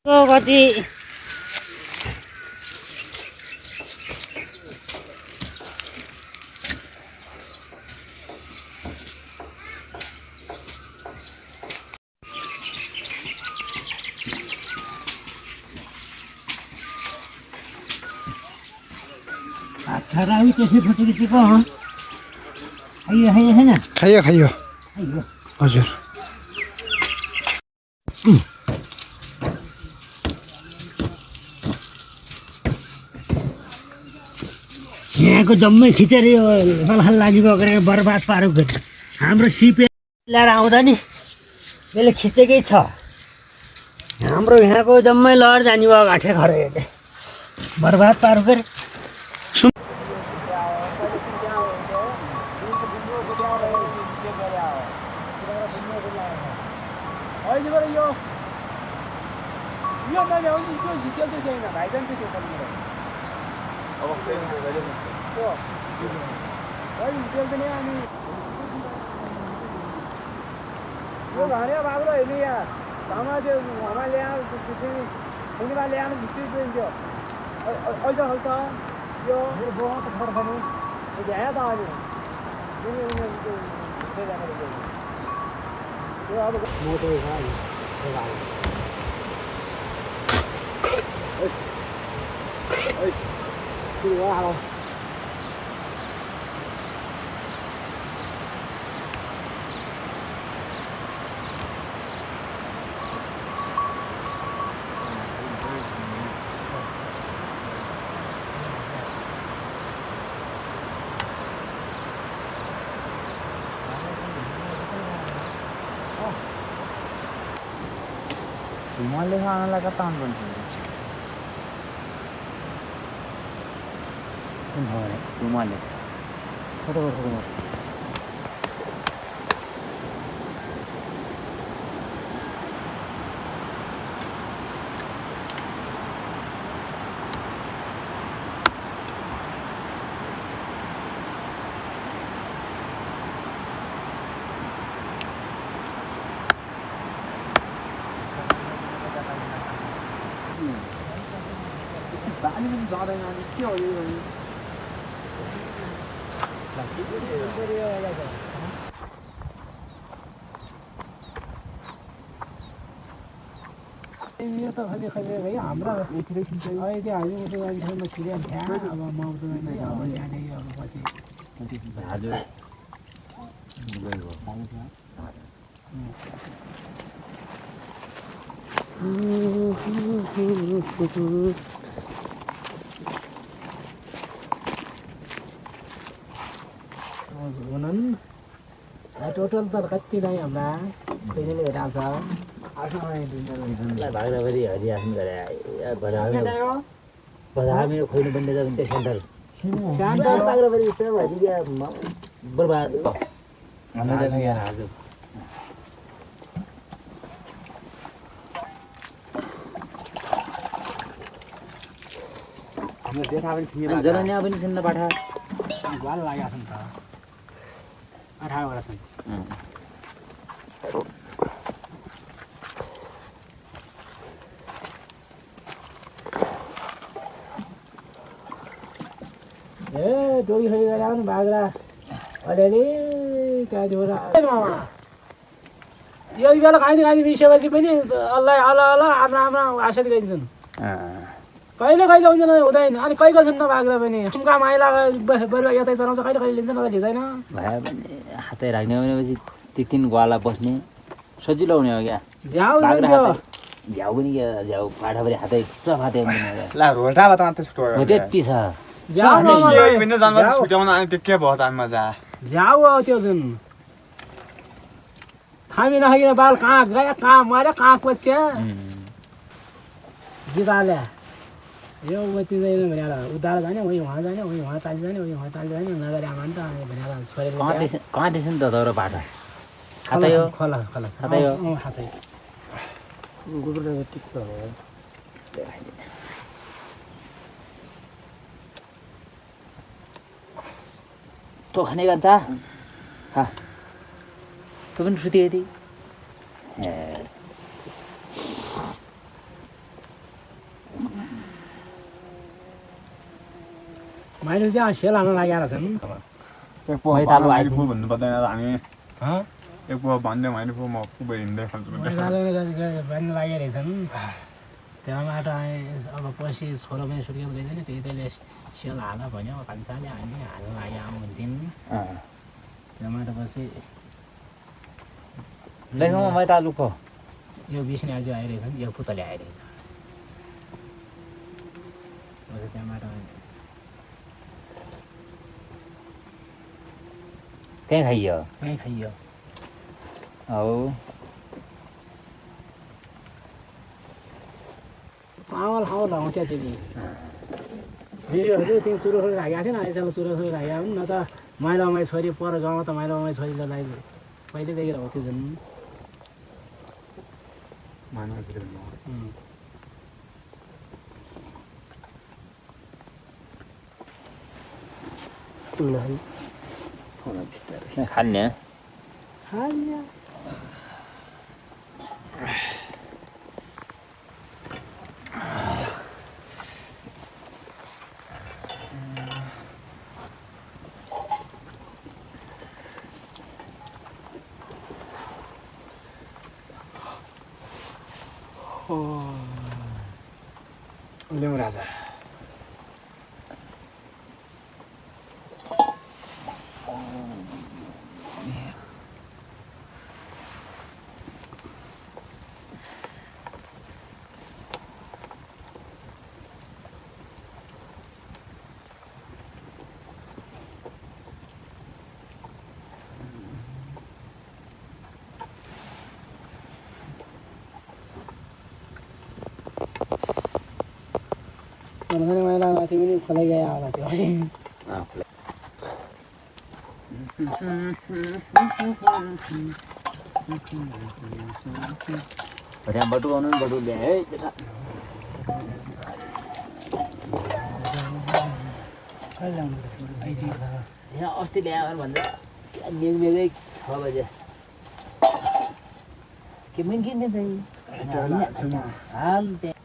कति खराबी त्यसै फुटिरहेको खाइयो खाइयो छैन खाइयो खाइयो हजुर यहाँको जम्मै खिचेर यो हलहल लागिरहेको गरेर बर्बाद पारेको फेरि हाम्रो सिपे ल्याएर आउँदा नि यसले खिचेकै छ हाम्रो यहाँको जम्मै लड जाने भयो घाँटे खरेले बर्बाद पारेको फेरि Rumahnya sana lah katan pun. Rumahnya. Foto. 아니면 나가다니 뛰어 이거. यो त खाली खाली भाइ हाम्रो यतिले खिच्छ अहिले हामी त अहिले मछली ध्यान अब माउतो नै अब जाने यो पछि हजुर टोटल त कति नै हाम्रा त्यसले हेराउँछ भाग्राबारी हरियासन गरे बजार मेरो खोइनु बन्दै छ भने त्यो सेन्टर भाग्राबारी सब हरिया बर्बाद हजुर हाम्रो देखा पनि थिए जलन्या पनि छन् न बाठा वाल लागेका छन् त 18 वटा छन् ए डोरी खै गरा नि बाग्रा अलिअलि त्यहाँ जोरा यो बेला खाइदिने बिसेपछि पनि अल्लाह आफ्नो आशा दिन्छन् कहिले आउँदैन हुँदैन अनि कहिले छन् न बाग्रा पनि सुम्का माइला बरुवा यतै चलाउँछ कहिले लिन्छ न लिँदैन भयो भने हातै राख्ने भनेपछि ती 3 ग्वाला बस्ने सजिलो हुने हो क्या झ्याउ झ्याउ पनि क्या झ्याउ पाठाभरि हातै चफाते हुँदैन ला रोल्टा बता त छुटो हो त्यति छ झ्याउ बिना जानवर छुट्याउन अनि त्यो के भयो त मजा झ्याउ हो त्यो जुन थामी नखाइकन बाल कहाँ गयो कहाँ मर्यो कहाँ कोच्या गिदाले यो मतिदैन भनेर उदार जाने वही वहाँ जाने वही वहाँ ताली जाने वही वहाँ ताली जाने नगरे आमा नि त भनेर छोडेर कहाँ दिसन त दौरो पाठा हातै हो खोला हातै हो हातै गुगुरले टिक छ हो तो खाने गर्छ खा तँ पनि सुतिए थिए माइलो चाहिँ सेल हाल्न लागेर छन् एक पोहा मैदालो पालो आइपुग्यो। आइपुग्यो भन्नु पर्दैन हामी हँ एक पोहा भनिदिउँ होइन पो म पुगेर हिँड्दै खान्छु मैदालो भन्ने लागेको रहेछन् त्यहाँबाट आएँ अब पछि छोरो पनि सुर्केल गइदियो नि त्यही तैँले सेल हाल भन्यो भान्साले हामी हाल्न लाग्यो आउँ भन्थ्यौँ त्यहाँबाट पछि लेखौँ मैदालुको यो बिस्ने आज आइरहेछन् यो पुतले आइरहेछ त्यहाँबाट त्यहाँ खाइयो कहीँ खाइयो हौ चामल खाऊ लाउँथ्यो तिमी भिडियोहरू तिमी सुरुखुरु राखेको थिएन आइसाल सुरुखुरु राखेको हुन् न त माइलोमाई छोरी पर गाउँमा त माइलोमाई छोरीलाई पहिल्यैदेखि आउँथ्यो झन् खाने खाने ल्याउँ राजा महिला तिमी पनि खोलाइ गए होला त्यो त्यहाँ बटु आउनु नि बटु ल्याए है त्यता यहाँ अस्ति ल्याएर भन्दा बेगै 6 बजे के पनि किन्ने चाहिँ हाल त्यहाँ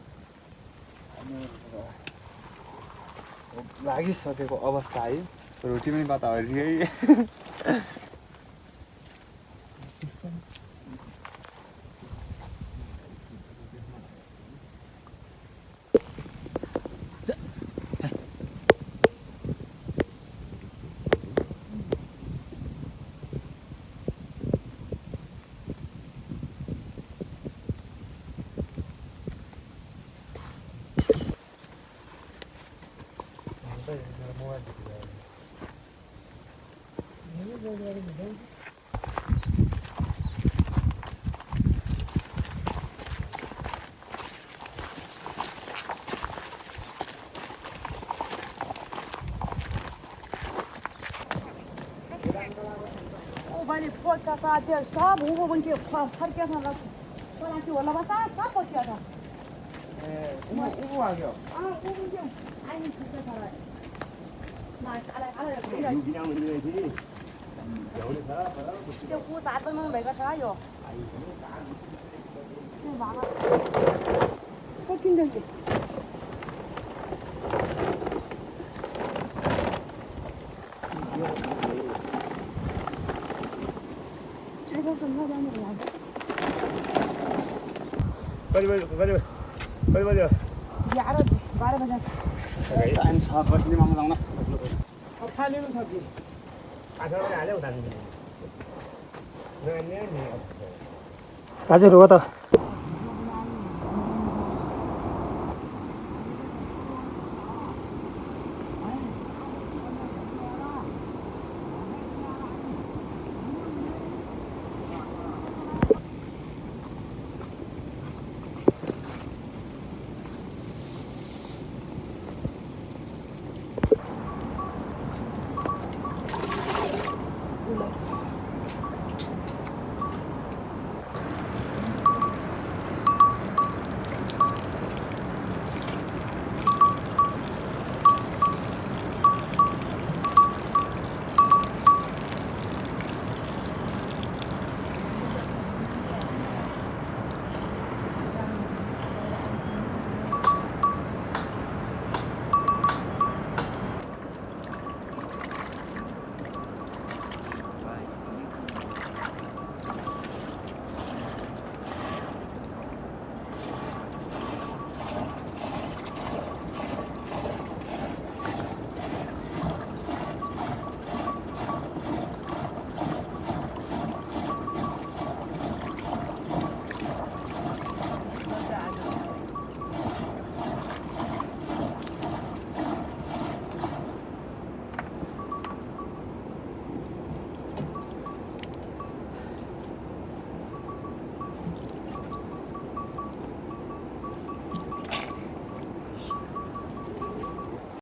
लागिसकेको अवस्था आयो रोटी पनि बाता है मैले पोल्छ साथीहरू सब हुँगो बन्थ्यो फर्किया छ ल परासी होला बसा सब फर्किया छ ऊ आयो आइने ठिकै छ र त्यो कुत हातमा भएको छ यो किन्दैन कति बज्यो 11-12 बजे टाइम छ बस्ने मामा जाउँ न खाने पनि छ कि हाल्यो हजुर हो त